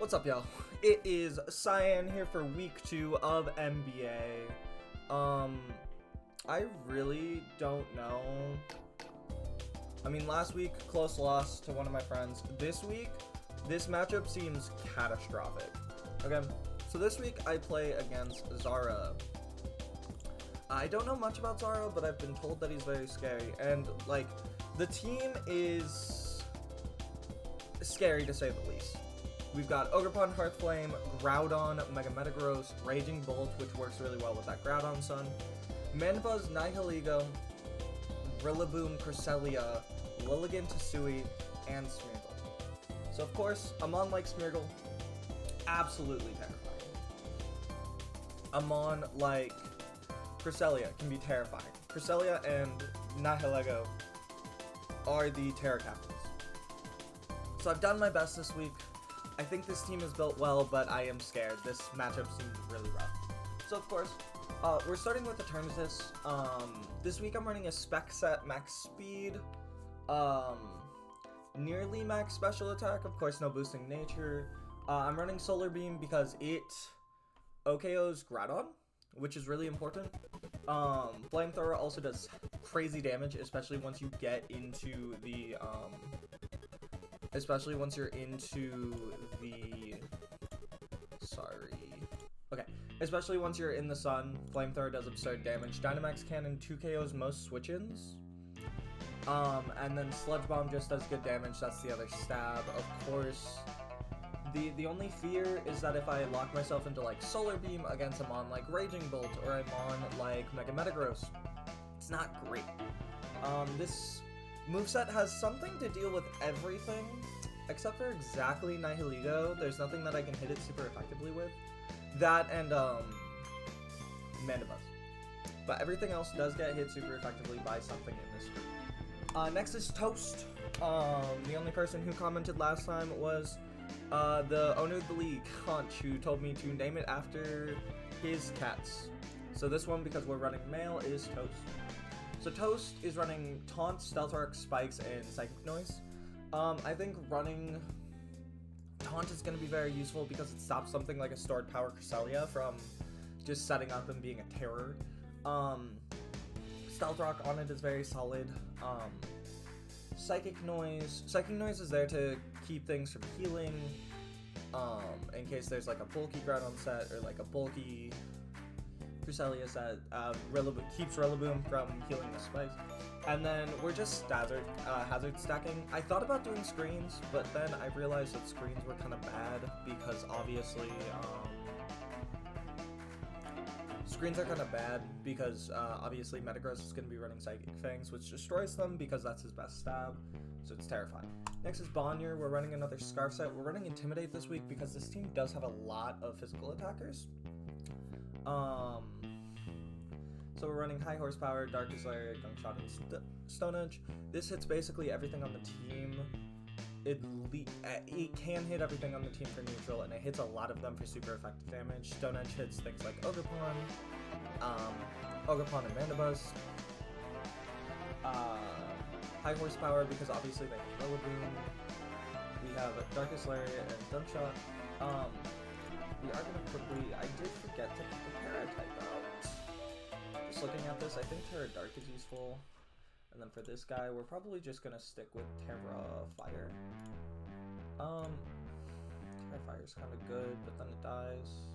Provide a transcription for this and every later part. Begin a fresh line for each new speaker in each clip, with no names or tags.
What's up, y'all? It is Cyan here for week 2 of MBA. I really don't know. I mean, last week, close loss to one of my friends. This week, this matchup seems catastrophic. Okay, so this week I play against Zara. I don't know much about Zara, but I've been told that he's very scary. And, like, the team is scary to say the least. We've got Ogerpon, Hearthflame, Groudon, Mega Metagross, Raging Bolt, which works really well with that Groudon Sun, Manbuzz, Nihilego, Rillaboom, Cresselia, Lilligant, Tisui, and Smeargle. So of course, Amon like Smeargle, absolutely terrifying. Amon like Cresselia can be terrifying. Cresselia and Nihilego are the Terra Captains. So I've done my best this week. I think this team is built well, but I am scared. This matchup seems really rough. So of course, we're starting with the Eternatus. This week I'm running a spec set, max speed, nearly max special attack, of course no boosting nature. I'm running Solar Beam because it OKOs Groudon, which is really important. Flamethrower also does crazy damage, especially once you get into the, especially once you're in the sun. Flamethrower does absurd damage. Dynamax Cannon 2KOs most switch-ins. And then Sludge Bomb just does good damage. That's the other stab. Of course, the only fear is that if I lock myself into like Solar Beam against him on like Raging Bolt or I'm on like Mega Metagross, it's not great. This moveset has something to deal with everything, except for exactly Nihilego. There's nothing that I can hit it super effectively with. That and Manbuzz. But everything else does get hit super effectively by something in this group. Next is Toast. The only person who commented last time was the owner of the league, Hunch, who told me to name it after his cats. So this one, because we're running male, is Toast. So Toast is running Taunt, Stealth Arc, Spikes, and Psychic Noise. I think running Taunt is going to be very useful because it stops something like a Stored Power Cresselia from just setting up and being a terror. Stealth Rock on it is very solid. Psychic Noise is there to keep things from healing, in case there's like a bulky Groudon set or like a bulky Cresselia set. Keeps Rillaboom from healing the spikes. And then we're just hazard stacking. I thought about doing screens, but then I realized that screens were kind of bad because obviously, obviously Metagross is going to be running Psychic Fangs, which destroys them because that's his best stab, so it's terrifying. Next is Bonnier. We're running another Scarf set. We're running Intimidate this week because this team does have a lot of physical attackers. So we're running High Horsepower, Darkest Lair, Gunshot, and Stone Edge. This hits basically everything on the team. It can hit everything on the team for neutral, and it hits a lot of them for super effective damage. Stone Edge hits things like Ogerpon, and Manbuzz. High Horsepower because obviously they have Rillaboom. We have Darkest Lair and Gunshot. We are gonna quickly. I did forget to put the Paratype out. Just looking at this, I think Terra Dark is useful. And then for this guy, we're probably just gonna stick with Terra Fire. Terra Fire is kind of good, but then it dies.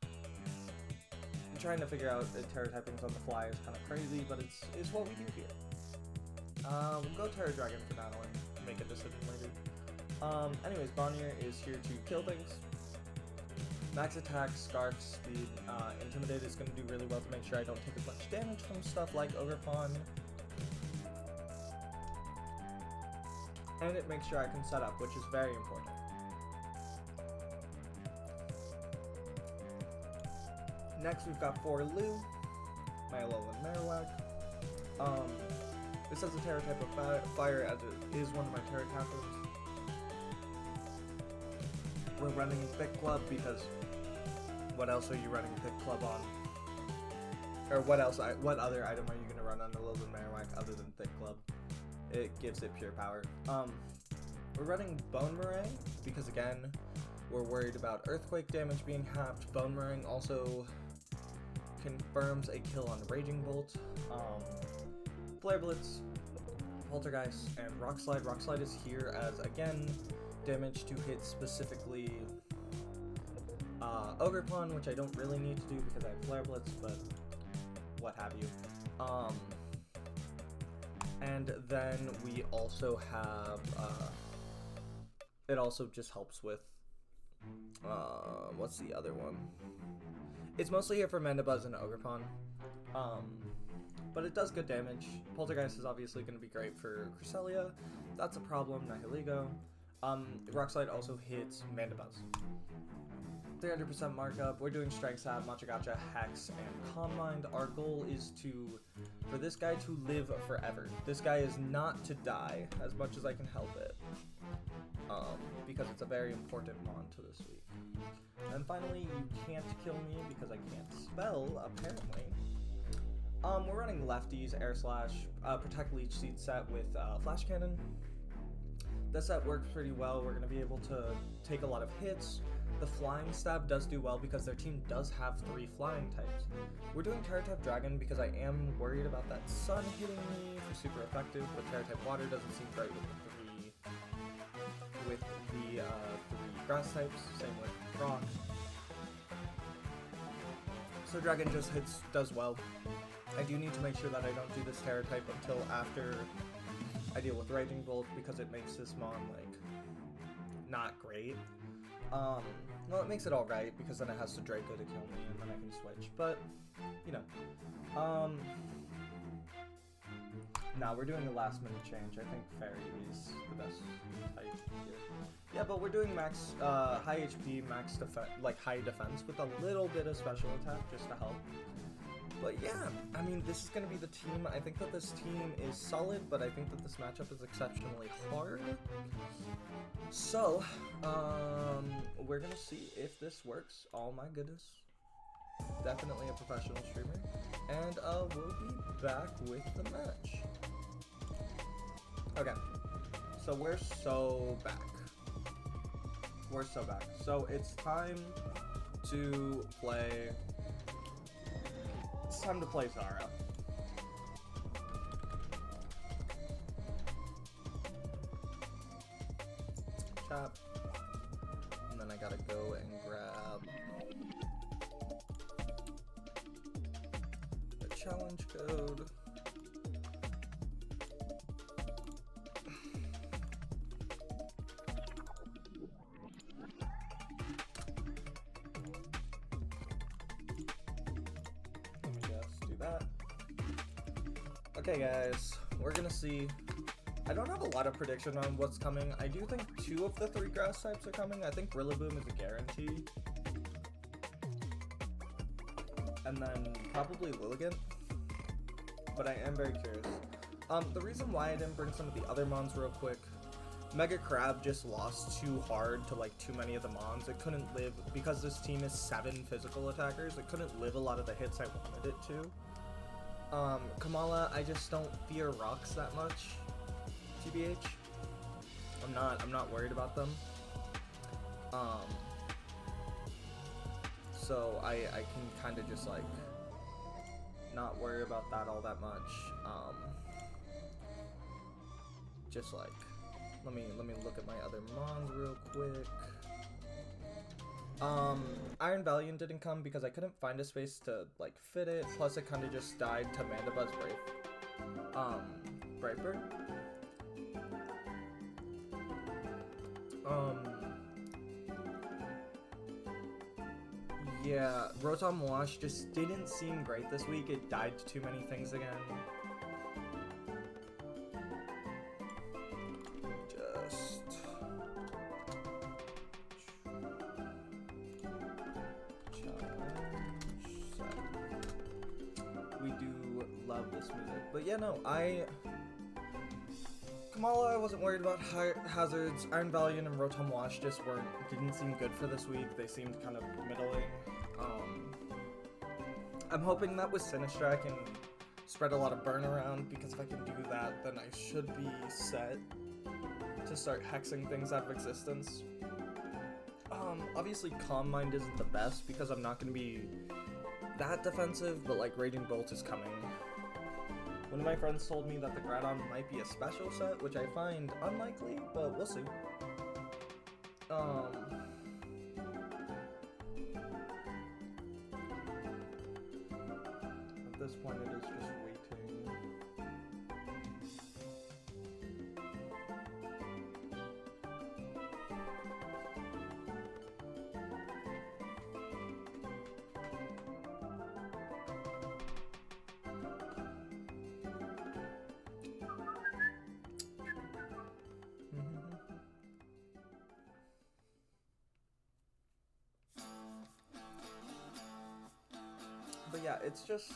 I'm trying to figure out the Terra typings on the fly is kind of crazy, but it's what we do here. We'll go Terra Dragon for now and make a decision later. Anyways, Bonnier is here to kill things. Max attack, Scarf, speed, Intimidate is going to do really well to make sure I don't take as much damage from stuff like Ogerpon. And it makes sure I can set up, which is very important. Next we've got for Lou, my Alolan Marowak. This has a Terra type of fire as it is one of my Terra Captains. We're running Thick Club because what else are you running Thick Club on? Or what other item are you going to run on the Alolan Marowak other than Thick Club? It gives it pure power. We're running Bone Meringue because again, We're worried about Earthquake damage being halved. Bone Ring also confirms a kill on Raging Bolt. Flare Blitz, Poltergeist, and Rock Slide. Rock Slide is here as, again, damage to hit specifically Ogre Pawn, which I don't really need to do because I have Flare Blitz, but what have you. And then we also have, it also just helps with, what's the other one? It's mostly here for Mandibuzz and Ogre Pawn, but it does good damage. Poltergeist is obviously going to be great for Cresselia. That's a problem, Nihiligo. Rock Slide also hits Mandibuzz. 300% markup. We're doing Strength Stab, Machagacha, Hex, and Calm Mind. Our goal is for this guy to live forever. This guy is not to die as much as I can help it. Because it's a very important mon to this week. And finally, you can't kill me because I can't spell, apparently. We're running Lefties, Air Slash, Protect Leech Seed set with Flash Cannon. This set works pretty well. We're going to be able to take a lot of hits. The Flying Stab does do well because their team does have 3 flying types. We're doing Terra-type Dragon because I am worried about that Sun hitting me for super effective, but Terra-type Water doesn't seem great with the 3 grass types, same with Rock. So Dragon just does well. I do need to make sure that I don't do this Terra-type until after I deal with Raging Bolt because it makes this mon, like, not great. Well, it makes it alright, because then it has to Draco to kill me, and then I can switch, but, you know. Now we're doing a last minute change. I think Fairy is the best type here. Yeah, but we're doing max, high HP, max high defense with a little bit of special attack just to help. But yeah, I mean, this is going to be the team. I think that this team is solid, but I think that this matchup is exceptionally hard. So, we're going to see if this works. Oh my goodness. Definitely a professional streamer. And we'll be back with the match. Okay, so we're so back. We're so back. So it's time to play... It's time to play Zara. Chat. And then I gotta go and grab the challenge code. Okay guys, we're gonna see. I don't have a lot of prediction on what's coming. I do think 2 of the 3 grass types are coming. I think Rillaboom is a guarantee. And then probably Lilligant. But I am very curious. The reason why I didn't bring some of the other mons real quick, Mega Crab just lost too hard to like too many of the mons. It couldn't live, because this team is 7 physical attackers, it couldn't live a lot of the hits I wanted it to. Kamala, I just don't fear rocks that much, TBH. I'm not worried about them. So I can kind of just like not worry about that all that much. Just like, let me look at my other mons real quick. Iron Valiant didn't come because I couldn't find a space to, like, fit it, plus it kind of just died to Mandibuzz Brightbird. Yeah, Rotom Wash just didn't seem great this week. It died to too many things again. But yeah, no, Kamala, I wasn't worried about hazards. Iron Valiant and Rotom Wash just didn't seem good for this week. They seemed kind of middling. I'm hoping that with Sinistcha I can spread a lot of burn around, because if I can do that, then I should be set to start hexing things out of existence. obviously Calm Mind isn't the best because I'm not going to be that defensive, but like Raging Bolt is coming. One of my friends told me that the Groudon might be a special set, which I find unlikely, but we'll see. At this point it is just waiting. But yeah, it's just,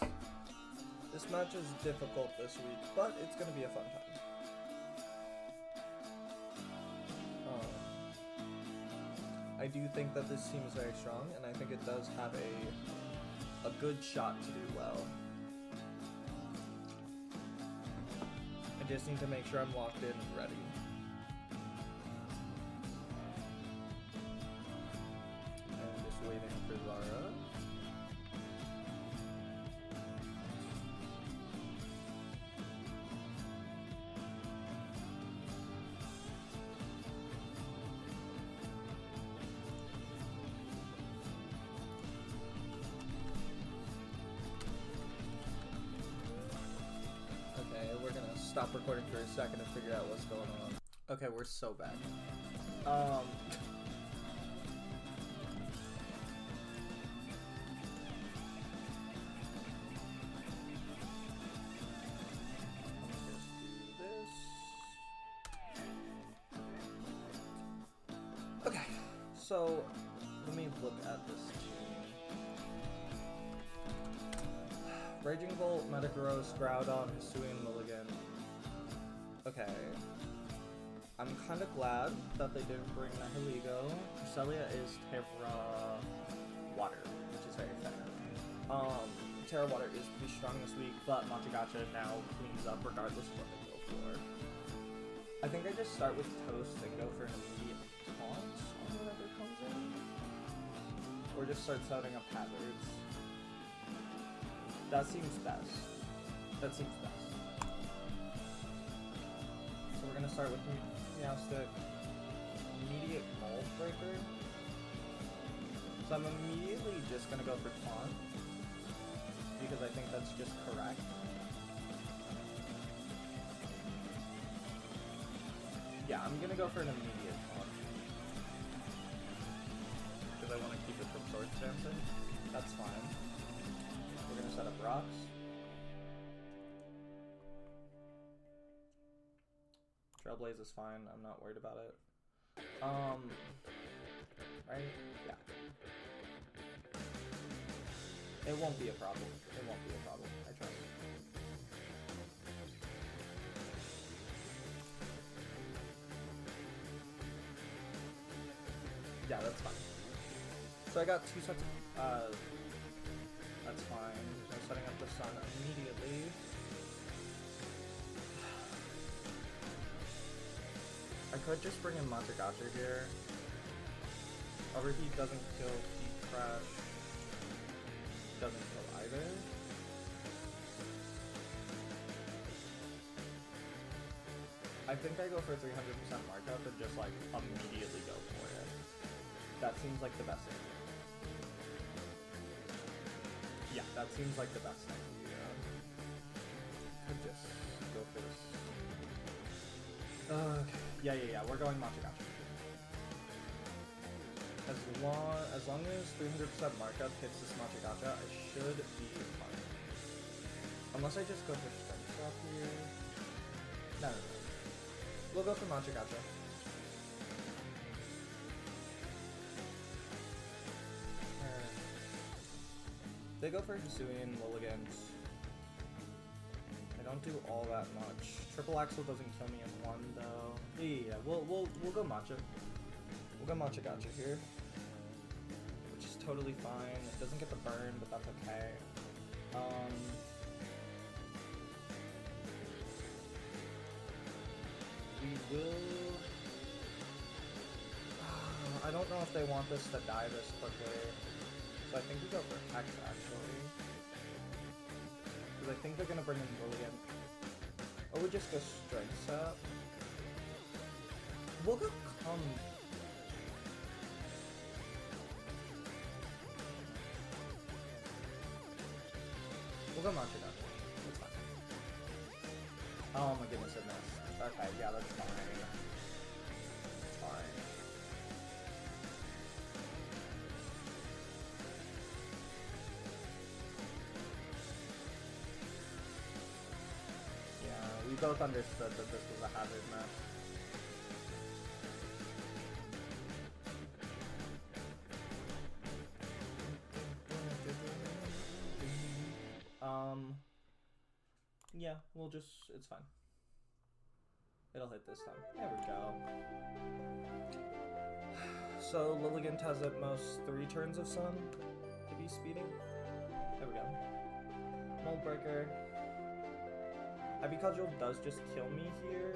this match is difficult this week, but it's going to be a fun time. I do think that this team is very strong, and I think it does have a good shot to do well. I just need to make sure I'm locked in and ready. And just waiting for Zara. We're gonna stop recording for a second and figure out what's going on. Okay, we're so bad. Let's do this. Okay, so let me look at this team. Raging Bolt, Metagross, Groudon, Hisuian, Mulligan. Okay. I'm kind of glad that they didn't bring Nihilego. Cresselia is Terra Water, which is very fair. Terra Water is pretty strong this week, but Machagacha now cleans up regardless of what they go for. I think I just start with Toast and go for an immediate taunt on whatever comes in. Or just start setting up hazards. That seems best. That seems best. So we're gonna start with Meowstic, immediate Mold Breaker. So I'm immediately just gonna go for Taunt, because I think that's just correct. Yeah, I'm gonna go for an immediate Taunt, because I want to keep it from Sword Dancing. That's fine. We're gonna set up rocks. Trailblaze is fine, I'm not worried about it. Right? Yeah. It won't be a problem. It won't be a problem, I trust. Yeah, that's fine. So I got two sets of, that's fine. I'm setting up the sun immediately. I could just bring in Machagacha here. Overheat doesn't kill, Heat Crash doesn't kill either. I think I go for 300% markup and just like immediately go for it. That seems like the best thing. Yeah, that seems like the best thing. Could just go for this. Okay. Yeah, we're going Machagacha. As long as 300% markup hits this Machagacha, I should be fine. Unless I just go for Strength Drop here. No. We'll go for Machagacha. They go for Hisuian Mulligans. I don't do all that much. Triple Axle doesn't kill me in one though. Yeah, we'll go Matcha. We'll go Machagacha here, which is totally fine. It doesn't get the burn, but that's okay. We will. I don't know if they want this to die this quickly. So I think we go for X, actually. Because I think they're gonna bring in Lillian. Or we just go Strength Set. We'll go We'll go Monster Dungeon. That's fine. Oh my goodness, it missed. Okay, yeah, that's fine. That's fine. Yeah, we both understood that this was a hazard match. Yeah, we'll just, it's fine. It'll hit this time. There we go. So, Lilligant has at most 3 turns of Sun to be speeding. There we go. Mold Breaker. Heavy Cudgel does just kill me here.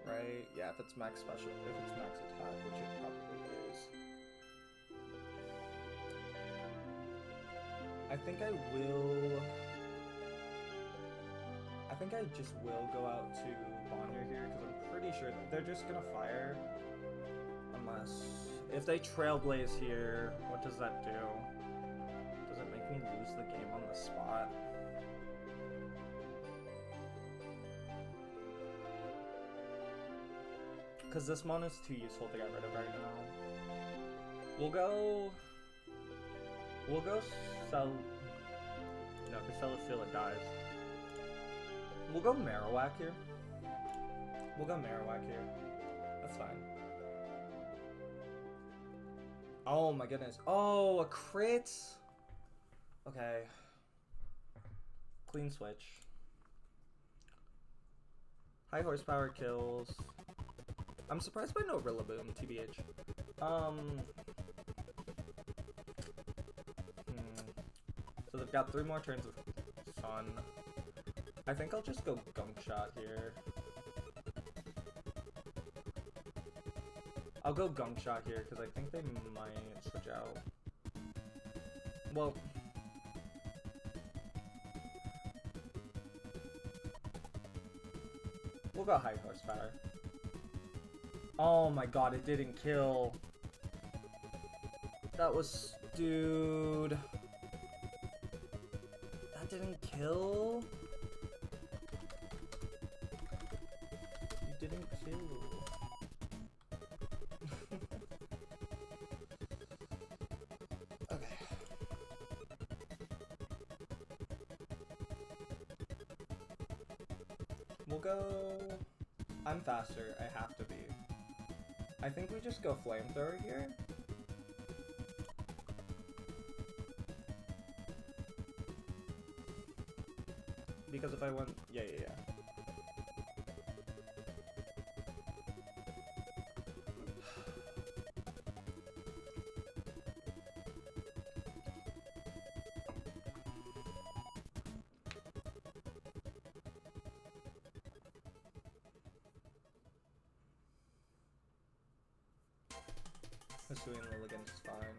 Right? Yeah, if it's max special, if it's max attack, which it probably is. I think I just will go out to Bonder here, because I'm pretty sure that they're just gonna fire. Unless, if they Trailblaze here, what does that do? Does it make me lose the game on the spot? Because this mon is too useful to get rid of right now. We'll go Cell... No, because Celesteela dies. We'll go Marowak here. That's fine. Oh my goodness. Oh, a crit! Okay. Clean switch. High horsepower kills. I'm surprised by no Rillaboom, TBH. So they've got 3 more turns of Sun. I think I'll just go Gunk Shot here. I'll go Gunk Shot here, because I think they might switch out. Well... we'll go High Horsepower. Oh my god, it didn't kill. That was... dude... That didn't kill? You didn't kill. Okay. We'll go... I'm faster, I have to be. I think we just go Flamethrower here. Because if I went... Yeah. Pursuing Lilligant is fine.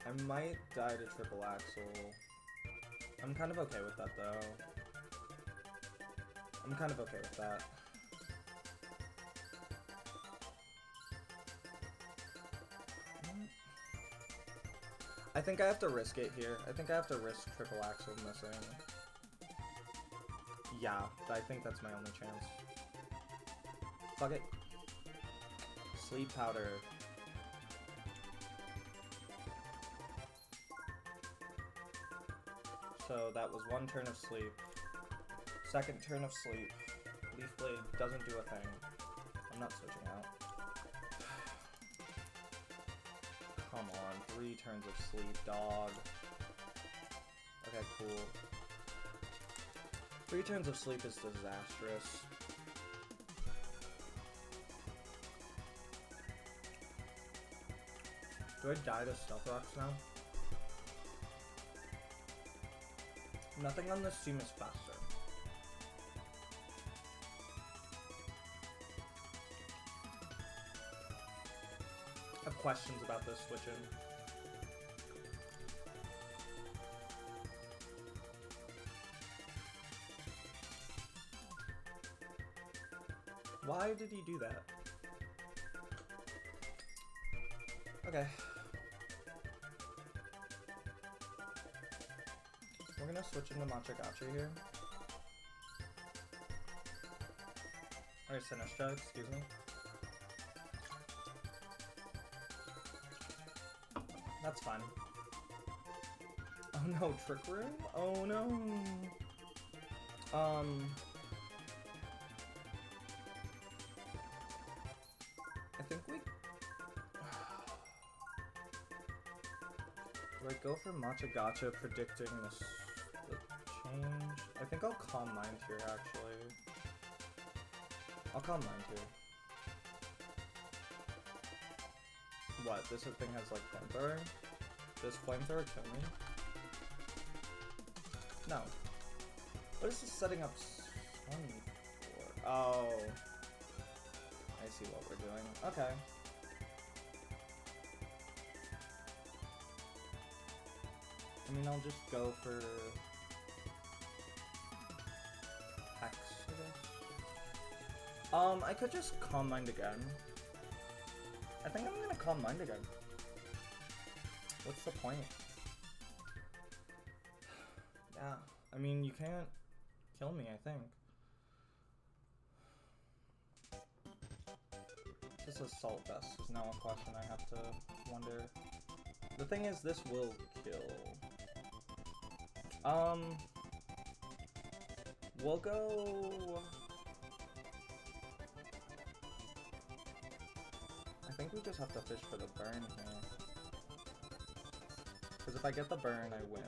I might die to Triple Axel. I'm kind of okay with that, though. I think I have to risk it here. I think I have to risk Triple Axel missing. Yeah, I think that's my only chance. Fuck it. Sleep Powder. So that was 1 turn of sleep. 2nd turn of sleep. Leaf Blade doesn't do a thing. I'm not switching out. Come on, 3 turns of sleep, dog. Okay, cool. 3 turns of sleep is disastrous. Do I die to Stealth Rocks now? Nothing on this team is faster. questions about this switching. Why did he do that? Okay. We're gonna switch into Matcha Gacha here. Or Sinistra, excuse me. That's fine. Oh no, Trick Room? Oh no. I think we... Do I go for Matcha Gacha predicting this the change? I think I'll Calm Mind here, actually. I'll Calm Mind here. What? This thing has like flamethrower? Does flamethrower kill me? No. What is this setting up Sun for? Oh. I see what we're doing. Okay. I mean, I'll just go for Hex, I guess. I could just Calm Mind again. I think I'm gonna Calm Mind again. What's the point? Yeah, I mean, you can't kill me, I think. This Assault Vest is now a question I have to wonder. The thing is, this will kill. We'll go... I think we just have to fish for the burn here. Because if I get the burn, I win.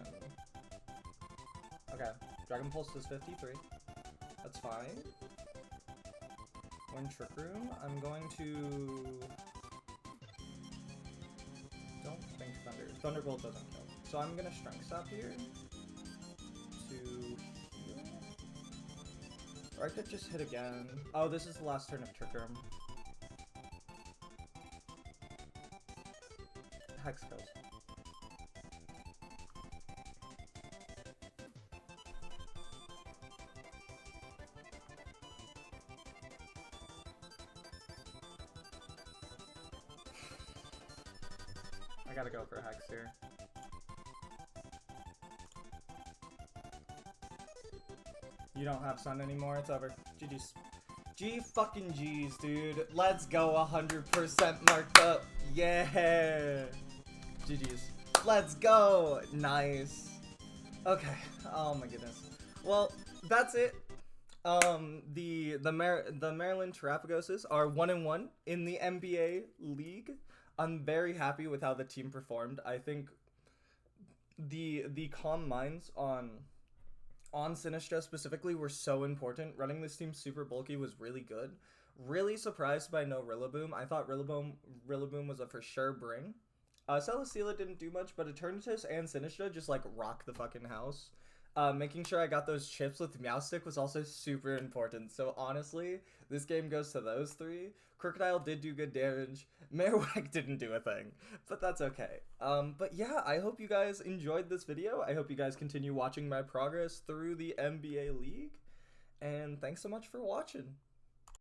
Okay, Dragon Pulse is 53. That's fine. When Trick Room, I'm going to... Don't think Thunder. Thunderbolt doesn't kill. So I'm gonna Strength Sap here. To heal. Or I could just hit again. Oh, this is the last turn of Trick Room. Hex goes. I gotta go for Hex here. You don't have Sun anymore, it's over. GG's. G fucking G's, dude. Let's go 100% marked up. Yeah. GG's. Let's go. Nice. Okay. Oh my goodness. Well, that's it. The Maryland Terrapagoses are 1-1 in the MBA League. I'm very happy with how the team performed. I think the Calm Minds on Sinistra specifically were so important. Running this team super bulky was really good. Really surprised by no Rillaboom. I thought Rillaboom was a for sure bring. Celesteela didn't do much, but Eternatus and Sinistra just like rock the fucking house. Making sure I got those chips with Meowstic was also super important. So honestly, this game goes to those three. Crocodile did do good damage. Marowak didn't do a thing, but that's okay. But yeah, I hope you guys enjoyed this video. I hope you guys continue watching my progress through the MBA League. And thanks so much for watching.